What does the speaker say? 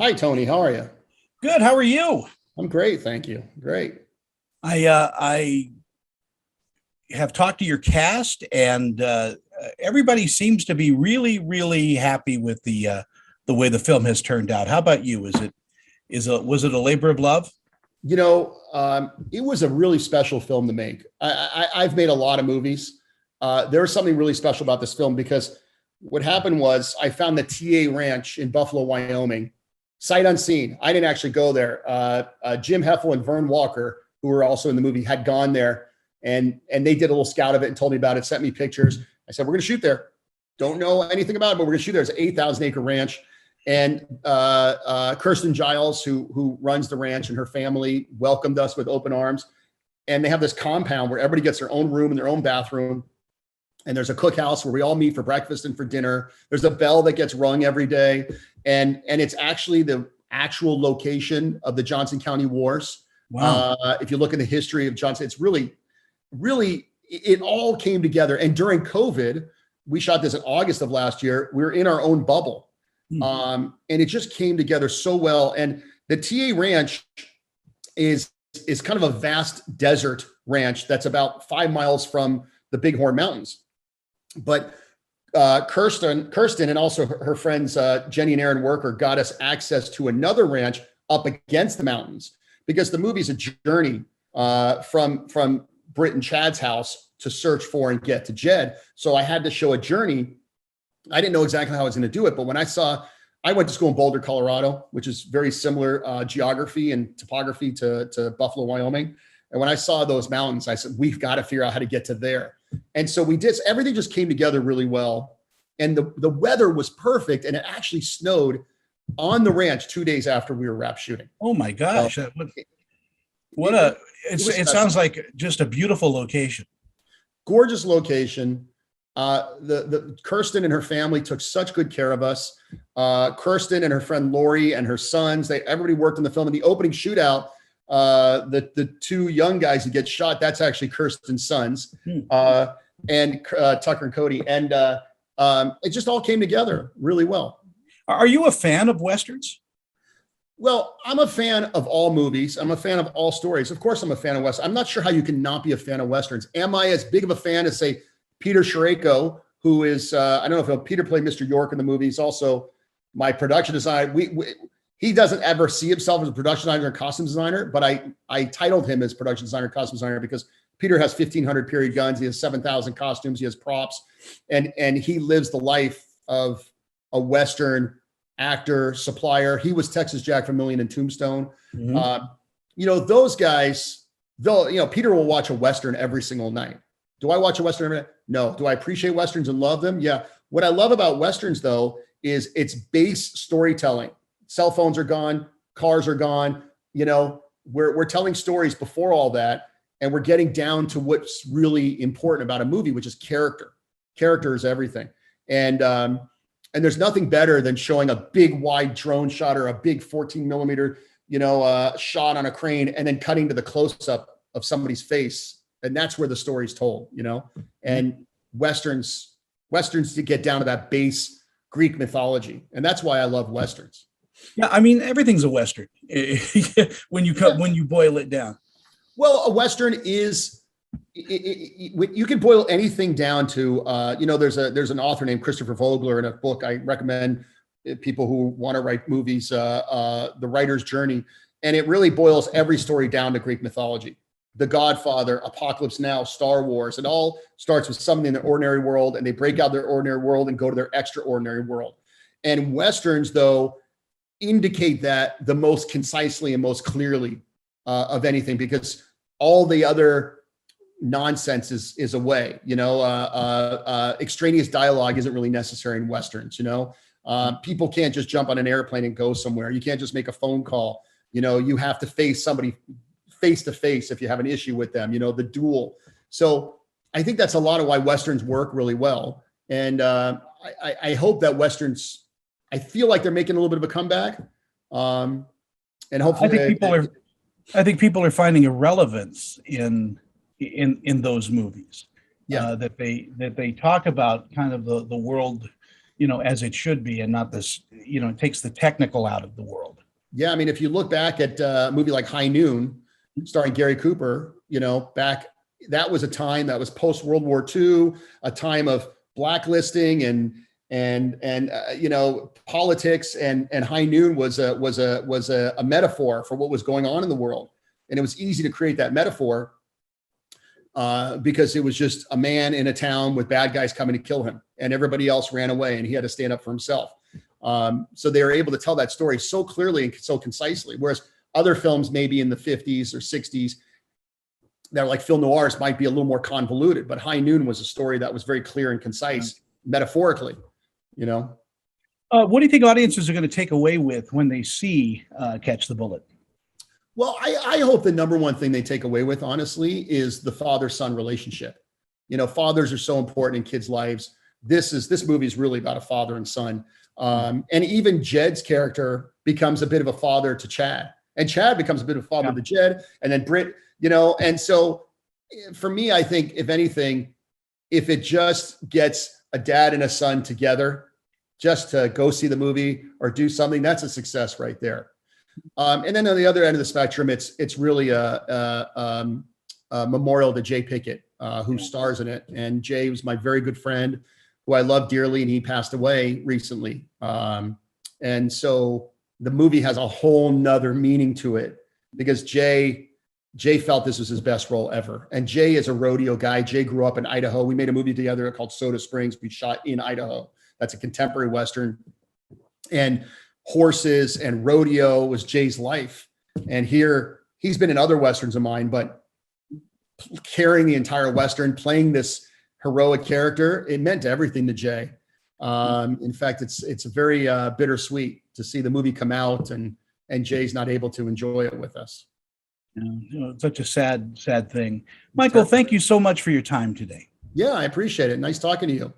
Hi, Tony. How are you? Good. How are you? I'm great, thank you. Great. I have talked to your cast, and everybody seems to be really happy with the way the film has turned out. How about you? Was it a labor of love? It was a really special film to make. I've made a lot of movies. There was something really special about this film because what happened was I found the TA Ranch in Buffalo, Wyoming, sight unseen. I didn't actually go there. Jim Heffel and Vern Walker, who were also in the movie, had gone there, and they did a little scout of it and told me about it, sent me pictures. I said, we're going to shoot there. Don't know anything about it, but we're going to shoot there. It's an 8,000 acre ranch. And Kirsten Giles, who runs the ranch, and her family welcomed us with open arms. And they have this compound where everybody gets their own room and their own bathroom. And there's a cookhouse where we all meet for breakfast and for dinner. There's a bell that gets rung every day. And it's actually the actual location of the Johnson County Wars. Wow. If you look at the history of Johnson, it's really, it all came together. And during COVID, we shot this in August of last year. We were in our own bubble. And it just came together so well. And the TA Ranch is kind of a vast desert ranch that's about 5 miles from the Bighorn Mountains. But Kirsten and also her friends Jenny and Aaron Worker got us access to another ranch up against the mountains, because the movie's a journey from Britt and Chad's house to search for and get to Jed. So I had to show a journey. I didn't know exactly how I was going to do it, but when I went to school in Boulder, Colorado, which is very similar geography and topography to Buffalo, Wyoming. And when I saw those mountains, I said, we've got to figure out how to get to there. And so we did. Everything just came together really well. And the weather was perfect. And it actually snowed on the ranch 2 days after we were wrap shooting. Oh my gosh. So It sounds like just a beautiful location. Gorgeous location. The Kirsten and her family took such good care of us. Kirsten and her friend Lori and her sons, everybody worked on the film. In the opening shootout, the two young guys who get shot, that's actually Kirsten's sons, and Tucker and Cody. And it just all came together really well. Are you a fan of Westerns? Well, I'm a fan of all movies. I'm a fan of all stories. Of course, I'm a fan of Westerns. I'm not sure how you can not be a fan of Westerns. Am I as big of a fan as, say, Peter Sherayko, who is, I don't know if Peter played Mr. York in the movie. He's also my production designer. He doesn't ever see himself as a production designer or costume designer, but I titled him as production designer, costume designer, because Peter has 1,500 period guns. He has 7,000 costumes. He has props, and he lives the life of a Western actor, supplier. He was Texas Jack from Million and Tombstone. Those guys, Peter will watch a Western every single night. Do I watch a Western every night? No. Do I appreciate Westerns and love them? Yeah. What I love about Westerns, though, is its base storytelling. Cell phones are gone. Cars are gone. We're telling stories before all that, and we're getting down to what's really important about a movie, which is character. Character is everything. And there's nothing better than showing a big wide drone shot or a big 14 millimeter, shot on a crane, and then cutting to the close up of somebody's face. And that's where the story's told, and Westerns to get down to that base Greek mythology. And that's why I love Westerns. Yeah. I mean, everything's a Western when you boil it down. Well, a Western is, you can boil anything down to, there's an author named Christopher Vogler in a book I recommend people who want to write movies, The Writer's Journey. And it really boils every story down to Greek mythology. The Godfather, Apocalypse Now, Star Wars. It all starts with something in the ordinary world, and they break out their ordinary world and go to their extraordinary world. And Westerns, though, indicate that the most concisely and most clearly of anything, because all the other nonsense is away. Extraneous dialogue isn't really necessary in Westerns. People can't just jump on an airplane and go somewhere. You can't just make a phone call. You have to face somebody face to face if you have an issue with them, the duel. So I think that's a lot of why Westerns work really well. And I hope that Westerns, I feel like they're making a little bit of a comeback. And hopefully I think people are finding a relevance in those movies. Yeah. That they talk about kind of the world as it should be, and not this, it takes the technical out of the world. Yeah, I mean, if you look back at a movie like High Noon, starring Gary Cooper, that was a time that was post World War II, a time of blacklisting and politics, and High Noon was a metaphor for what was going on in the world, and it was easy to create that metaphor because it was just a man in a town with bad guys coming to kill him, and everybody else ran away, and he had to stand up for himself. So they were able to tell that story so clearly and so concisely, whereas other films maybe in the 50s or 60s that are like film noirs might be a little more convoluted, but High Noon was a story that was very clear and concise metaphorically. What do you think audiences are going to take away with when they see Catch the Bullet? Well, I hope the number one thing they take away with, honestly, is the father-son relationship. Fathers are so important in kids' lives. This movie is really about a father and son. And even Jed's character becomes a bit of a father to Chad, and Chad becomes a bit of a father to Jed, and then Britt, and so for me, I think if anything, if it just gets a dad and a son together just to go see the movie or do something, that's a success right there. And then on the other end of the spectrum, it's really a memorial to Jay Pickett, who stars in it. And Jay was my very good friend who I love dearly, and he passed away recently. And so the movie has a whole nother meaning to it because Jay felt this was his best role ever. And Jay is a rodeo guy. Jay grew up in Idaho. We made a movie together called Soda Springs. We shot in Idaho. That's a contemporary Western. And horses and rodeo was Jay's life. And here he's been in other Westerns of mine, but carrying the entire Western, playing this heroic character, it meant everything to Jay. In fact, it's very bittersweet to see the movie come out and Jay's not able to enjoy it with us. Such a sad thing. Michael, thank you so much for your time today. Yeah, I appreciate it. Nice talking to you.